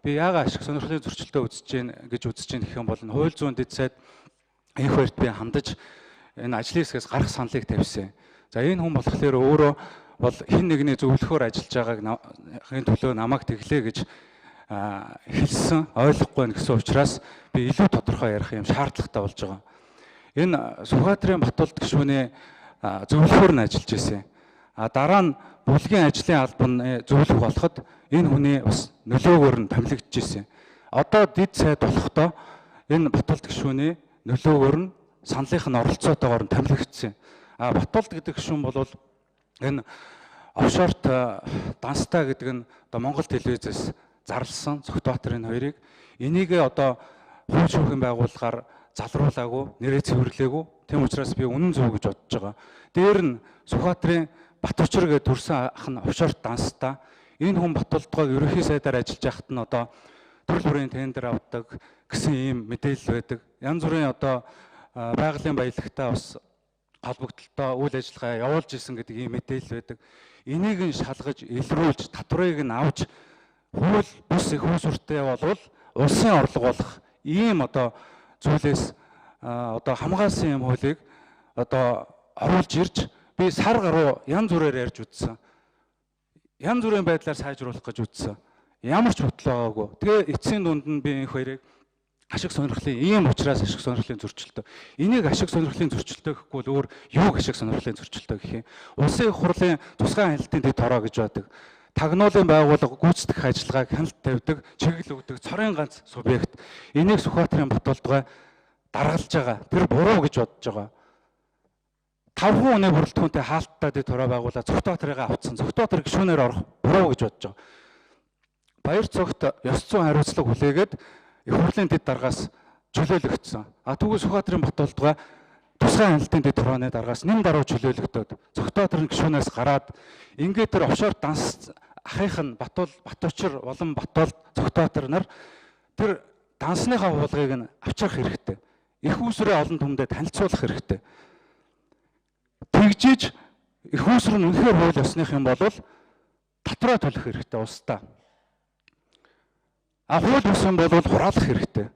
би яагаад ашиг сонирхлын зөрчилдөө үзэж гин гэж үзэж гин гэх юм бол энэ хууль зүйн дэд сайд энх хоёрт би хандаж энэ ажлын хэсгээс гарах саналыг тавьсан. За энэ хүн болохоор өөрөө бол хэн нэгний зөвлөхөөр ажиллаж байгааг төлөө намайг тэглээ гэж хэлсэн, ойлгохгүй нь гэсэн учраас би илүү тодорхой ярих юм шаардлагатай болж байгаа. Энэ Сүхбаатарын Батболд гишүүний зөвлөхөөр нь ажиллаж ирсэн. Дараа нь бүлгийн ажлын албаны зөвлөх болоход энэ хүний бас нөлөөгөөр нь томилогдож ирсэн. Одоо дэд сайд болохдоо энэ Батболд гишүүний нөлөөгөөр нь саналынх нь оролцоотойгоор нь томилогдсон. Батболд гэдэг гишүүн бол энэ офшорт Данстай гэдэг нь одоо Монгол телевизээс зарласан Сүхбаатарын хоёрыг энийг одоо хууль шүүхийн байгууллагаар залруулаагүй, нэрээ цэвэрлээгүй. Тийм учраас би үнэн зөв гэж бодож байгаа. Дээр нь Сүхбаатарын Батучир гэдэг төрсэн ах нь офшорт Данстай. Энэ хүн Батболдгоо ерөнхий сайдаар ажиллаж байхад нь одоо төрөл бүрийн тендер авдаг гэсэн ийм мэдээлэл байдаг. Янз бүрийн одоо байгалийн баялагтай бас холбогдлолтой үйл ажиллагаа явуулж исэн гэдэг ийм мэдээлэл байдаг. Энийг нь шалгаж, илрүүлж, татварыг нь авч хууль бус их үүсвэртэй болвол улсын орлого болох ийм одоо зүйлээс одоо хамгаалсан юм хуулийг одоо оруулж ирж би сар гаруй янз бүрээр ярьж үзсэн. Янз бүрийн байдлаар сайжруулах гэж үзсэн. Ямар ч бодлоо байгаагүй. Тэгээ эцсийн дунд нь би энэ хоёрыг ашиг сонирхлын ийм учраас ашиг сонирхлын зөрчилдөө. Энийг ашиг сонирхлын зөрчилдөө гэхгүй бол өөр юу ашиг сонирхлын зөрчилдөө гэх юм. Улсын их хурлын тусгай хяналтын дэд хороо гэж байдаг. Тагнуулын байгууллага гүйцэтгэх ажиллагааг хяналт тавьдаг, чиглэл өгдөг цорын ганц субъект. Энийг Сүхбаатарын Батболдгой даргалж байгаа. Тэр буруу гэж бодож байгаа. 5 хүн үнэ бүрэлдэхүүнтэй хаалттай дэд хороо байгуулаад Сүхбаатарыг авцсан. Сүхбаатар гишүүнээр орох буруу гэж бодож байгаа. Баяр цогт ёс зүйн хариуцлага хүлээгээд их хурлын дэд даргаас чөлөөлөгдсөн. Тэгвэл Сүхбаатарын Батболдгой тусгай хяналтын дэд хорооны даргаас нэн даруй чөлөөлөгдөд Сүхбаатарын гишүүнээс гараад ингээд тэр офшор Данс ахих нь Батучир болон Батболд Сүхбаатар нар тэр дансныхаа хуулгыг нь авчрах хэрэгтэй. Их үүсвэрээ олон түмэндээ танилцуулах хэрэгтэй. Тэгжиж их үүсвэр нь үнэхээр хууль ёсных юм бол татвараа төлөх хэрэгтэй улсдаа. Хууль ёс юм бол хураалах хэрэгтэй.